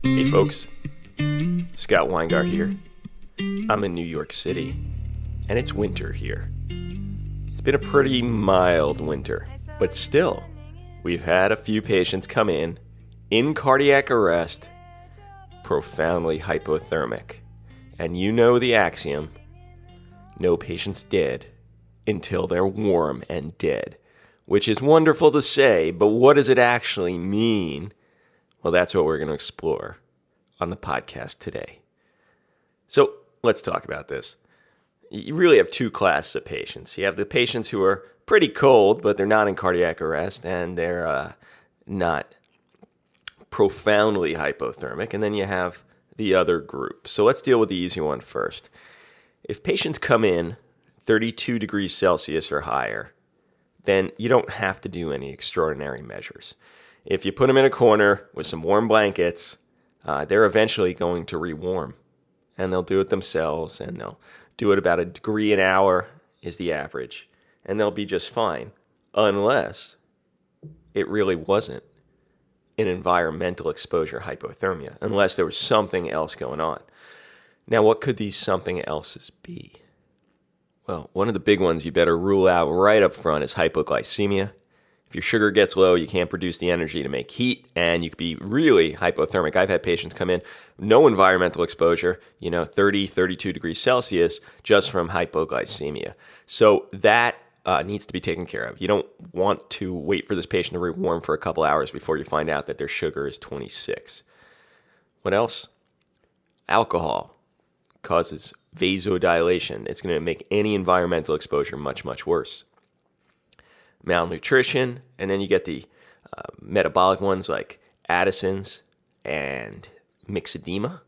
Hey folks, Scott Weingart here. I'm in New York City, and it's winter here. It's been a pretty mild winter, but still, we've had a few patients come in cardiac arrest, profoundly hypothermic. And you know the axiom, no patient's dead until they're warm and dead. Which is wonderful to say, but what does it actually mean? Well, that's what we're going to explore on the podcast today. So let's talk about this. You really have two classes of patients. You have the patients who are pretty cold, but they're not in cardiac arrest, and they're not profoundly hypothermic. And then you have the other group. So let's deal with the easy one first. If patients come in 32 degrees Celsius or higher, then you don't have to do any extraordinary measures. If you put them in a corner with some warm blankets, they're eventually going to rewarm. And they'll do it themselves, and they'll do it about 1 degree an hour is the average. And they'll be just fine, unless it really wasn't an environmental exposure hypothermia, unless there was something else going on. Now, what could these something else's be? Well, one of the big ones you better rule out right up front is hypoglycemia. If your sugar gets low, you can't produce the energy to make heat, and you could be really hypothermic. I've had patients come in, no environmental exposure, 30, 32 degrees Celsius, just from hypoglycemia. So that needs to be taken care of. You don't want to wait for this patient to rewarm for a couple hours before you find out that their sugar is 26. What else? Alcohol causes vasodilation. It's going to make any environmental exposure much, much worse. Malnutrition, and then you get the metabolic ones like Addison's and myxedema.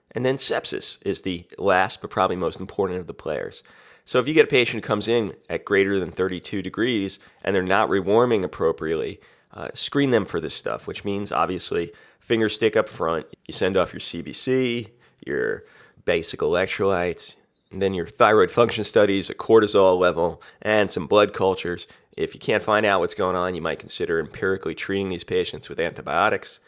And then sepsis is the last but probably most important of the players. So if you get a patient who comes in at greater than 32 degrees and they're not rewarming appropriately, screen them for this stuff, which means obviously finger stick up front. You send off your CBC, your basic electrolytes, and then your thyroid function studies, a cortisol level, and some blood cultures. If you can't find out what's going on, you might consider empirically treating these patients with antibiotics.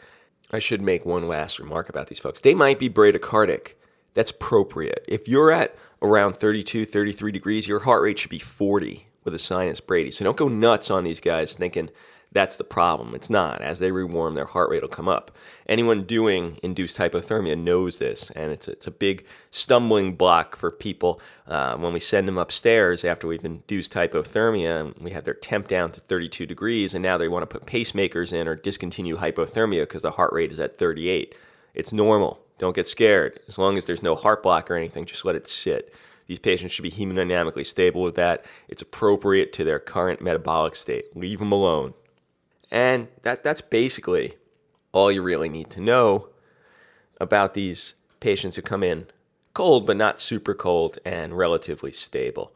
I should make one last remark about these folks. They might be bradycardic. That's appropriate. If you're at around 32, 33 degrees, your heart rate should be 40 with a sinus brady. So don't go nuts on these guys thinking that's the problem. It's not. As they rewarm, their heart rate will come up. Anyone doing induced hypothermia knows this, and it's a big stumbling block for people when we send them upstairs after we've induced hypothermia, and we have their temp down to 32 degrees, and now they want to put pacemakers in or discontinue hypothermia because the heart rate is at 38. It's normal. Don't get scared. As long as there's no heart block or anything, just let it sit. These patients should be hemodynamically stable with that. It's appropriate to their current metabolic state. Leave them alone. And that's basically all you really need to know about these patients who come in cold, but not super cold and relatively stable.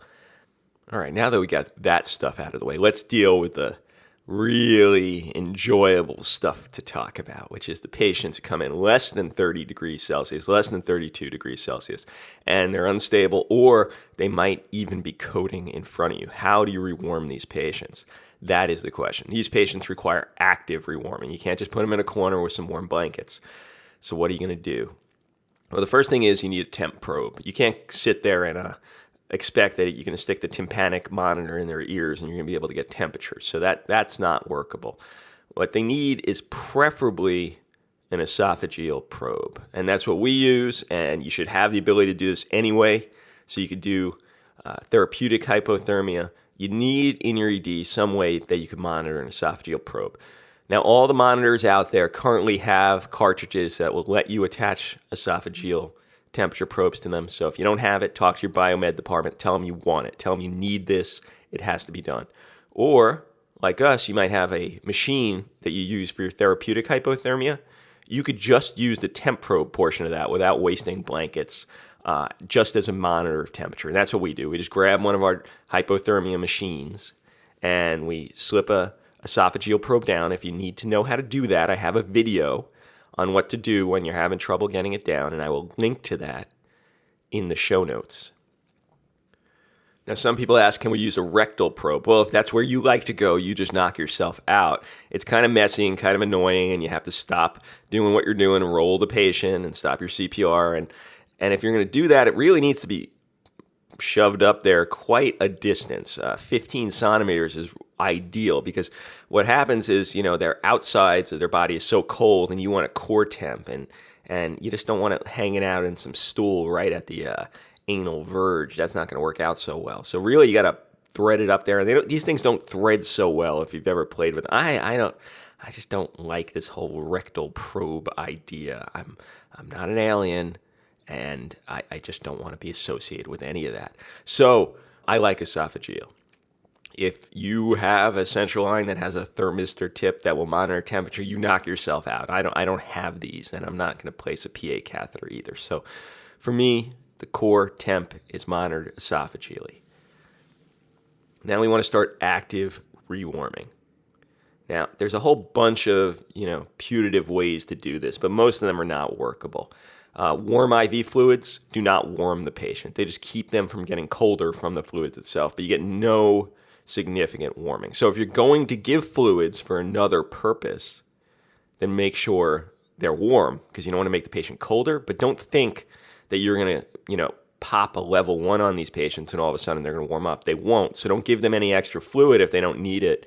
All right, now that we got that stuff out of the way, let's deal with the really enjoyable stuff to talk about, which is the patients who come in less than 30 degrees Celsius, less than 32 degrees Celsius, and they're unstable, or they might even be coating in front of you. How do you rewarm these patients? That is the question. These patients require active rewarming. You can't just put them in a corner with some warm blankets. So what are you going to do? Well, the first thing is you need a temp probe. You can't sit there and expect that you're going to stick the tympanic monitor in their ears and you're going to be able to get temperature. So that's not workable. What they need is preferably an esophageal probe. And that's what we use, and you should have the ability to do this anyway. So you could do therapeutic hypothermia. You need in your ED some way that you can monitor an esophageal probe. Now, all the monitors out there currently have cartridges that will let you attach esophageal temperature probes to them. So if you don't have it, talk to your biomed department. Tell them you want it. Tell them you need this. It has to be done. Or, like us, you might have a machine that you use for your therapeutic hypothermia. You could just use the temp probe portion of that without wasting blankets, just as a monitor of temperature. And that's what we do. We just grab one of our hypothermia machines and we slip a esophageal probe down. If you need to know how to do that, I have a video on what to do when you're having trouble getting it down, and I will link to that in the show notes. Now, some people ask, can we use a rectal probe? Well, if that's where you like to go, you just knock yourself out. It's kind of messy and kind of annoying, and you have to stop doing what you're doing, roll the patient, and stop your CPR. And if you're going to do that, it really needs to be shoved up there quite a distance. 15 centimeters is ideal, because what happens is, their outsides of their body is so cold, and you want a core temp, and you just don't want it hanging out in some stool right at the anal verge. That's not going to work out so well. So really, you got to thread it up there. And these things don't thread so well if you've ever played with them. I just don't like this whole rectal probe idea. I'm not an alien, and I just don't want to be associated with any of that. So I like esophageal. If you have a central line that has a thermistor tip that will monitor temperature, you knock yourself out. I don't have these, and I'm not going to place a PA catheter either. So for me, the core temp is monitored esophageally. Now we want to start active rewarming. Now, there's a whole bunch of, putative ways to do this, but most of them are not workable. Warm IV fluids do not warm the patient. They just keep them from getting colder from the fluids itself, but you get no significant warming. So if you're going to give fluids for another purpose, then make sure they're warm, because you don't want to make the patient colder, but don't think that you're going to, pop a level 1 on these patients and all of a sudden they're going to warm up. They won't. So don't give them any extra fluid if they don't need it,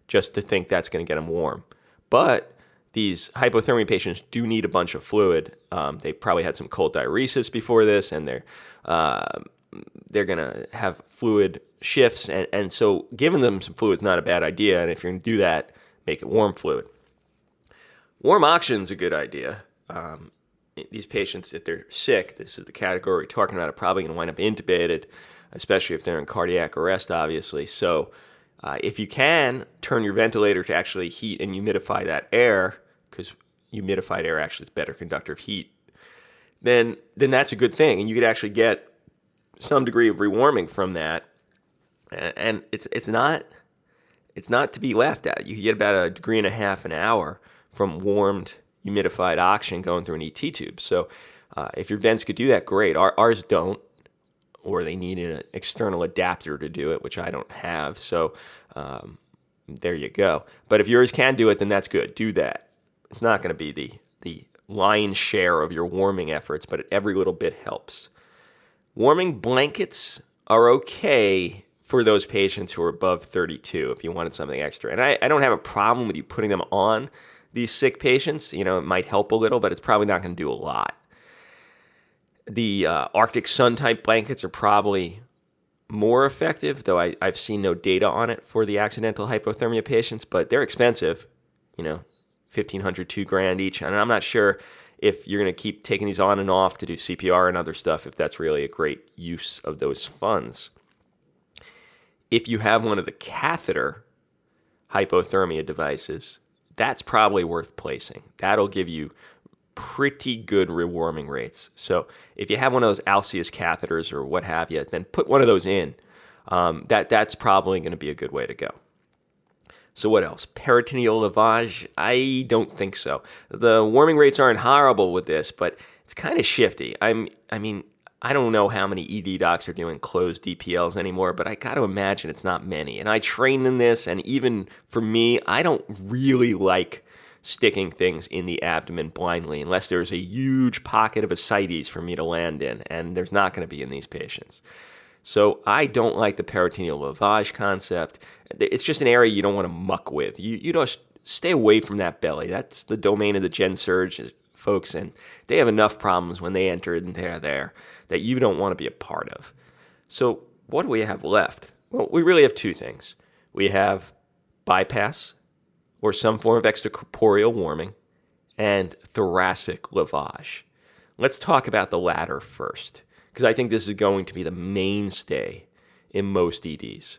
just to think that's going to get them warm. But these hypothermia patients do need a bunch of fluid. They probably had some cold diuresis before this, and they're going to have fluid shifts. And so giving them some fluid is not a bad idea. And if you're going to do that, make it warm fluid. Warm oxygen is a good idea. These patients, if they're sick, this is the category we're talking about, are probably going to wind up intubated, especially if they're in cardiac arrest, obviously. So if you can, turn your ventilator to actually heat and humidify that air, because humidified air actually is better conductor of heat, then that's a good thing. And you could actually get some degree of rewarming from that. And it's not to be laughed at. You can get about 1.5 degrees an hour from warmed humidified oxygen going through an ET tube. So if your vents could do that, great. Ours don't, or they need an external adapter to do it, which I don't have. So there you go. But if yours can do it, then that's good. Do that. It's not going to be the lion's share of your warming efforts, but every little bit helps. Warming blankets are okay for those patients who are above 32 if you wanted something extra. And I don't have a problem with you putting them on these sick patients. It might help a little, but it's probably not going to do a lot. The Arctic Sun type blankets are probably more effective, though I've seen no data on it for the accidental hypothermia patients, but they're expensive, $1,500, $2,000 each. And I'm not sure if you're going to keep taking these on and off to do CPR and other stuff, if that's really a great use of those funds. If you have one of the catheter hypothermia devices, that's probably worth placing. That'll give you pretty good rewarming rates. So if you have one of those Alceus catheters or what have you, then put one of those in. That's probably going to be a good way to go. So what else? Peritoneal lavage? I don't think so. The warming rates aren't horrible with this, but it's kind of shifty. I don't know how many ED docs are doing closed DPLs anymore, but I got to imagine it's not many. And I trained in this, and even for me, I don't really like sticking things in the abdomen blindly unless there's a huge pocket of ascites for me to land in, and there's not going to be in these patients. So I don't like the peritoneal lavage concept. It's just an area you don't want to muck with. You don't stay away from that belly. That's the domain of the gen surge folks, and they have enough problems when they enter in there that you don't want to be a part of. So what do we have left? Well, we really have two things. We have bypass, or some form of extracorporeal warming, and thoracic lavage. Let's talk about the latter first, because I think this is going to be the mainstay in most EDs.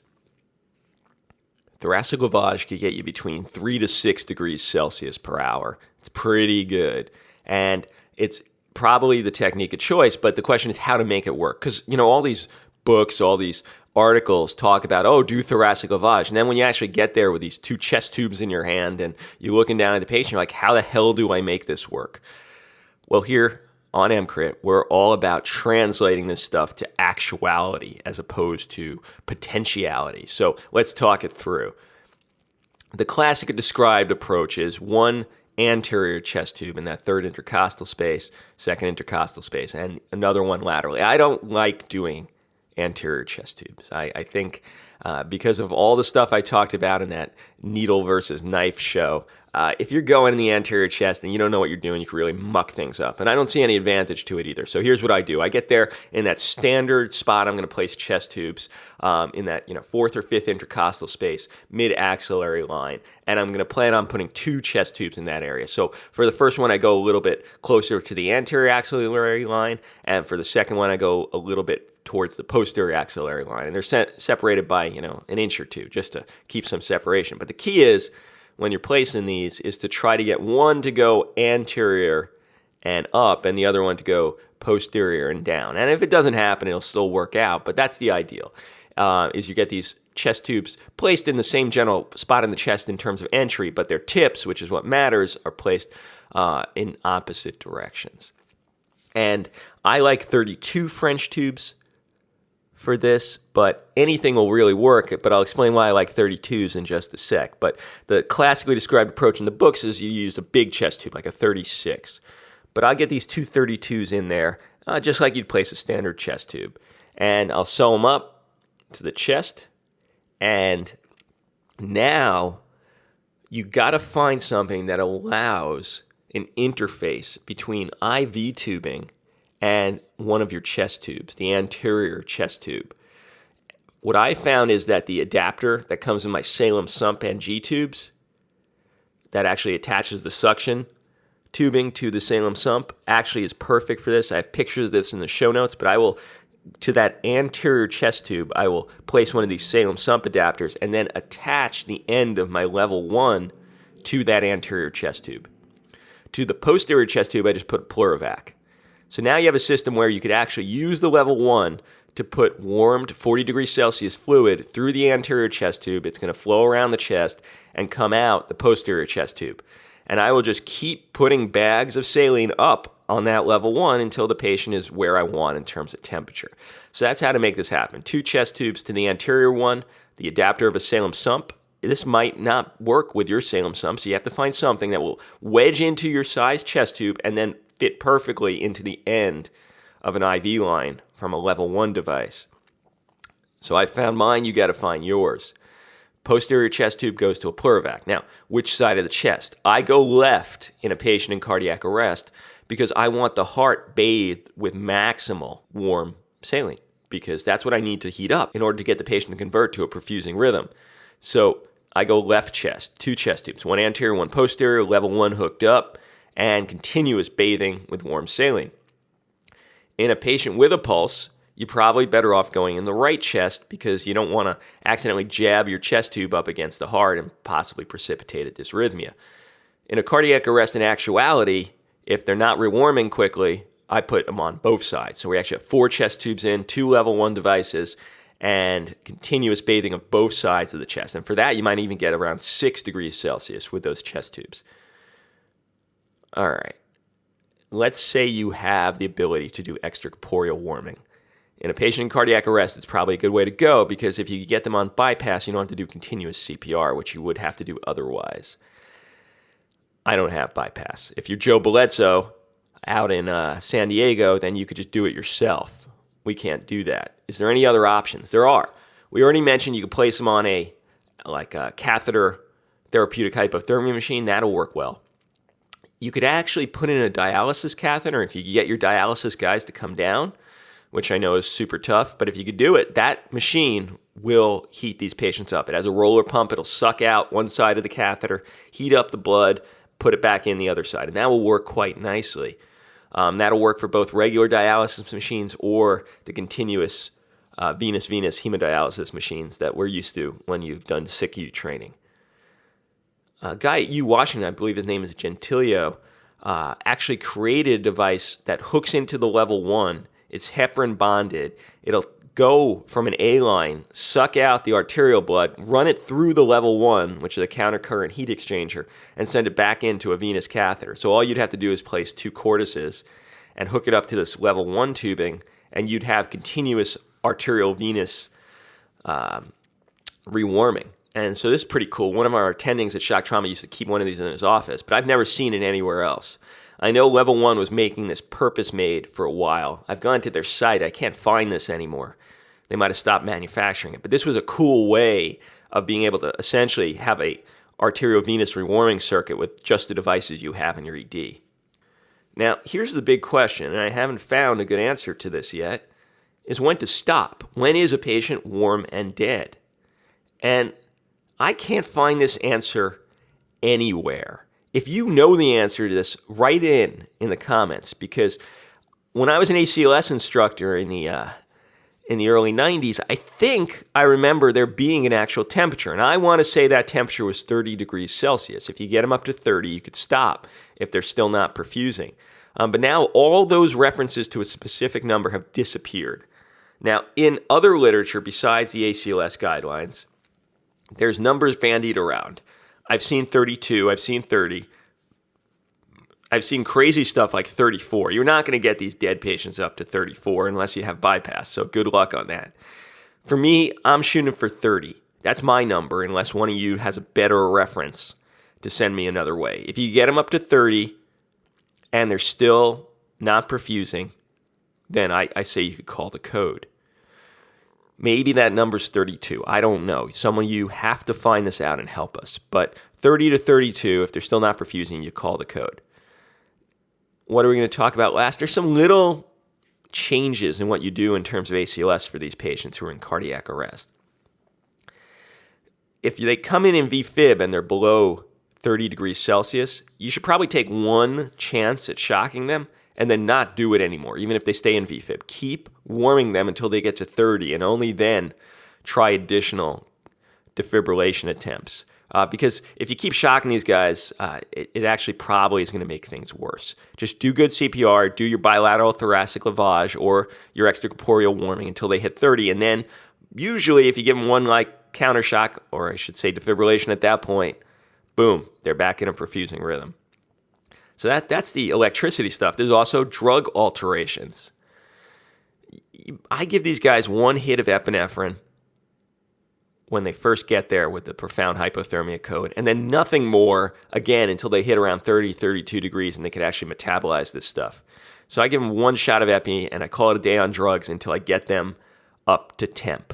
Thoracic lavage can get you between 3 to 6 degrees Celsius per hour. It's pretty good. And it's probably the technique of choice, but the question is how to make it work. Because, all these books, all these articles talk about, do thoracic lavage. And then when you actually get there with these 2 chest tubes in your hand and you're looking down at the patient, you're like, how the hell do I make this work? Well, here on MCRIT, we're all about translating this stuff to actuality as opposed to potentiality. So let's talk it through. The classic described approach is one anterior chest tube in that third intercostal space, second intercostal space, and another one laterally. I don't like doing anterior chest tubes. I think because of all the stuff I talked about in that needle versus knife show, if you're going in the anterior chest and you don't know what you're doing, you can really muck things up. And I don't see any advantage to it either. So here's what I do. I get there in that standard spot. I'm going to place chest tubes in that fourth or fifth intercostal space, mid-axillary line. And I'm going to plan on putting 2 chest tubes in that area. So for the first one, I go a little bit closer to the anterior axillary line. And for the second one, I go a little bit towards the posterior axillary line. And they're separated by, an inch or two just to keep some separation. But the key is, when you're placing these, is to try to get one to go anterior and up and the other one to go posterior and down. And if it doesn't happen, it'll still work out, but that's the ideal, is you get these chest tubes placed in the same general spot in the chest in terms of entry, but their tips, which is what matters, are placed in opposite directions. And I like 32 French tubes for this, but anything will really work, but I'll explain why I like 32s in just a sec. But the classically described approach in the books is you use a big chest tube, like a 36. But I'll get these 2 32s in there, just like you'd place a standard chest tube. And I'll sew them up to the chest, and now you got to find something that allows an interface between IV tubing and one of your chest tubes, the anterior chest tube. What I found is that the adapter that comes in my Salem sump and G tubes, that actually attaches the suction tubing to the Salem sump, actually is perfect for this. I have pictures of this in the show notes, but to that anterior chest tube, I will place one of these Salem sump adapters and then attach the end of my level 1 to that anterior chest tube. To the posterior chest tube, I just put a Pleurovac. So now you have a system where you could actually use the level 1 to put warmed 40 degrees Celsius fluid through the anterior chest tube. It's going to flow around the chest and come out the posterior chest tube. And I will just keep putting bags of saline up on that level 1 until the patient is where I want in terms of temperature. So that's how to make this happen. 2 chest tubes to the anterior one, the adapter of a Salem sump. This might not work with your Salem sump, so you have to find something that will wedge into your size chest tube and then fit perfectly into the end of an IV line from a level 1 device. So I found mine, you got to find yours. Posterior chest tube goes to a Pleurovac. Now, which side of the chest? I go left in a patient in cardiac arrest because I want the heart bathed with maximal warm saline, because that's what I need to heat up in order to get the patient to convert to a perfusing rhythm. So I go left chest, 2 chest tubes, one anterior, one posterior, level 1 hooked up, and continuous bathing with warm saline. In a patient with a pulse, you're probably better off going in the right chest because you don't want to accidentally jab your chest tube up against the heart and possibly precipitate a dysrhythmia. In a cardiac arrest in actuality, if they're not rewarming quickly, I put them on both sides. So we actually have 4 chest tubes in, 2 level 1 devices, and continuous bathing of both sides of the chest. And for that, you might even get around 6 degrees Celsius with those chest tubes. All right. Let's say you have the ability to do extracorporeal warming. In a patient in cardiac arrest, it's probably a good way to go because if you get them on bypass, you don't have to do continuous CPR, which you would have to do otherwise. I don't have bypass. If you're Joe Bledsoe out in San Diego, then you could just do it yourself. We can't do that. Is there any other options? There are. We already mentioned you could place them on a catheter therapeutic hypothermia machine. That'll work well. You could actually put in a dialysis catheter if you get your dialysis guys to come down, which I know is super tough. But if you could do it, that machine will heat these patients up. It has a roller pump. It'll suck out one side of the catheter, heat up the blood, put it back in the other side. And that will work quite nicely. That'll work for both regular dialysis machines or the continuous venous hemodialysis machines that we're used to when you've done SICU training. A guy at Washington, I believe his name is Gentilio, actually created a device that hooks into the level 1. It's heparin bonded. It'll go from an A line, suck out the arterial blood, run it through the level 1, which is a countercurrent heat exchanger, and send it back into a venous catheter. So all you'd have to do is place 2 cortices, and hook it up to this level 1 tubing, and you'd have continuous arterial venous rewarming. And so this is pretty cool. One of our attendings at Shock Trauma used to keep one of these in his office, but I've never seen it anywhere else. I know Level 1 was making this purpose-made for a while. I've gone to their site. I can't find this anymore. They might have stopped manufacturing it. But this was a cool way of being able to essentially have a arteriovenous rewarming circuit with just the devices you have in your ED. Now, here's the big question, and I haven't found a good answer to this yet, is when to stop. When is a patient warm and dead? And I can't find this answer anywhere. If you know the answer to this, write in the comments, because when I was an ACLS instructor in the early 90s, I think I remember there being an actual temperature, and I want to say that temperature was 30 degrees Celsius. If you get them up to 30, you could stop if they're still not perfusing. But now all those references to a specific number have disappeared. Now, in other literature besides the ACLS guidelines, there's numbers bandied around. I've seen 32, I've seen 30. I've seen crazy stuff like 34. You're not going to get these dead patients up to 34 unless you have bypass, so good luck on that. For me, I'm shooting for 30. That's my number, unless one of you has a better reference to send me another way. If you get them up to 30 and they're still not perfusing, then I say you could call the code. Maybe that number's 32. I don't know. Some of you have to find this out and help us. But 30 to 32, if they're still not perfusing, you call the code. What are we going to talk about last? There's some little changes in what you do in terms of ACLS for these patients who are in cardiac arrest. If they come in VFib and they're below 30 degrees Celsius, you should probably take one chance at shocking them and then not do it anymore, even if they stay in VFib. Keep warming them until they get to 30, and only then try additional defibrillation attempts. Because if you keep shocking these guys, it actually probably is going to make things worse. Just do good CPR, do your bilateral thoracic lavage or your extracorporeal warming until they hit 30, and then usually if you give them one like counter shock, or I should say defibrillation at that point, boom, they're back in a perfusing rhythm. So that's the electricity stuff. There's also drug alterations. I give these guys one hit of epinephrine when they first get there with the profound hypothermia code, and then nothing more again until they hit around 30, 32 degrees and they could actually metabolize this stuff. So I give them one shot of epi and I call it a day on drugs until I get them up to temp.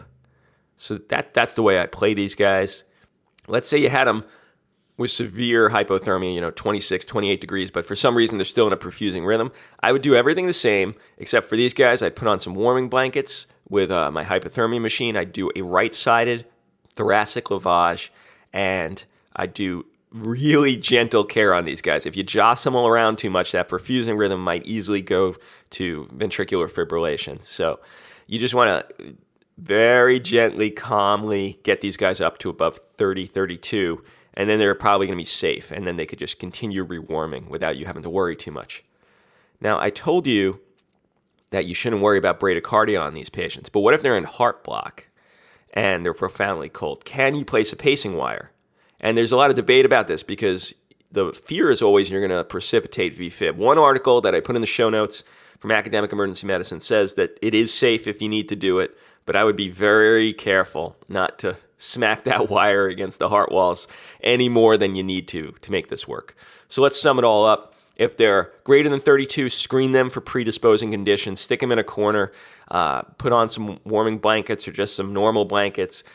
So that's the way I play these guys. Let's say you had them with severe hypothermia, 26, 28 degrees, but for some reason they're still in a perfusing rhythm. I would do everything the same, except for these guys, I'd put on some warming blankets with my hypothermia machine. I'd do a right-sided thoracic lavage, and I'd do really gentle care on these guys. If you jostle them all around too much, that perfusing rhythm might easily go to ventricular fibrillation. So you just want to very gently, calmly get these guys up to above 30, 32, and then they're probably going to be safe, and then they could just continue rewarming without you having to worry too much. Now, I told you that you shouldn't worry about bradycardia on these patients, but what if they're in heart block and they're profoundly cold? Can you place a pacing wire? And there's a lot of debate about this because the fear is always you're going to precipitate VFib. One article that I put in the show notes from Academic Emergency Medicine says that it is safe if you need to do it, but I would be very careful not to smack that wire against the heart walls any more than you need to make this work. So let's sum it all up. If they're greater than 32, screen them for predisposing conditions, stick them in a corner, put on some warming blankets or just some normal blankets,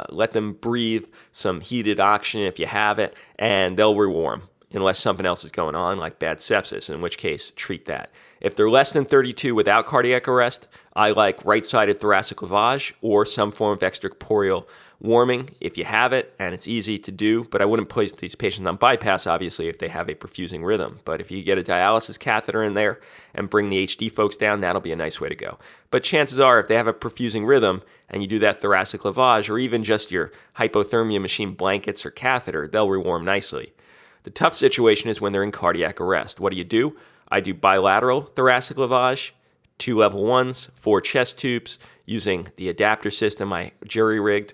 let them breathe some heated oxygen if you have it, and they'll rewarm unless something else is going on like bad sepsis, in which case treat that. If they're less than 32 without cardiac arrest, I like right-sided thoracic lavage or some form of extracorporeal warming if you have it, and it's easy to do, but I wouldn't place these patients on bypass, obviously, if they have a perfusing rhythm. But if you get a dialysis catheter in there and bring the HD folks down, that'll be a nice way to go. But chances are, if they have a perfusing rhythm and you do that thoracic lavage or even just your hypothermia machine blankets or catheter, they'll rewarm nicely. The tough situation is when they're in cardiac arrest. What do? I do bilateral thoracic lavage, 2 level 1s, 4 chest tubes, using the adapter system I jury-rigged.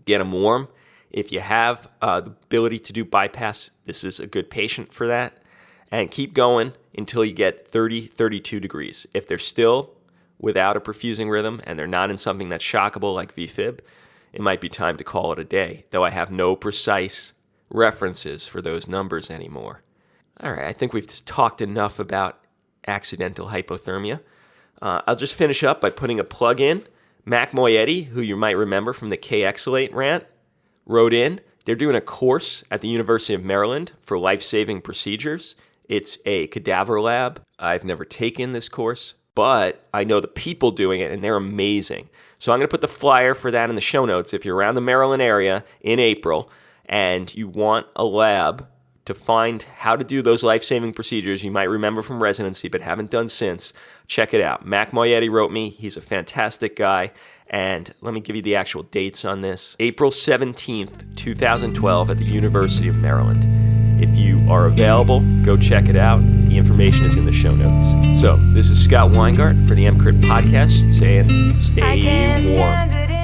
Get them warm. If you have the ability to do bypass, this is a good patient for that. and keep going until you get 30, 32 degrees. If they're still without a perfusing rhythm and they're not in something that's shockable like VFib, it might be time to call it a day, though I have no precise references for those numbers anymore. All right, I think we've talked enough about accidental hypothermia. I'll just finish up by putting a plug in. Mac Moyetti, who you might remember from the K-Exolate rant, wrote in. They're doing a course at the University of Maryland for life-saving procedures. It's a cadaver lab. I've never taken this course, but I know the people doing it, and they're amazing. So I'm going to put the flyer for that in the show notes. If you're around the Maryland area in April and you want a lab to find how to do those life-saving procedures you might remember from residency but haven't done since, check it out. Mac Moyetti wrote me. He's a fantastic guy. And let me give you the actual dates on this. April 17th, 2012 at the University of Maryland. If you are available, go check it out. The information is in the show notes. So this is Scott Weingart for the MCrit podcast saying stay warm.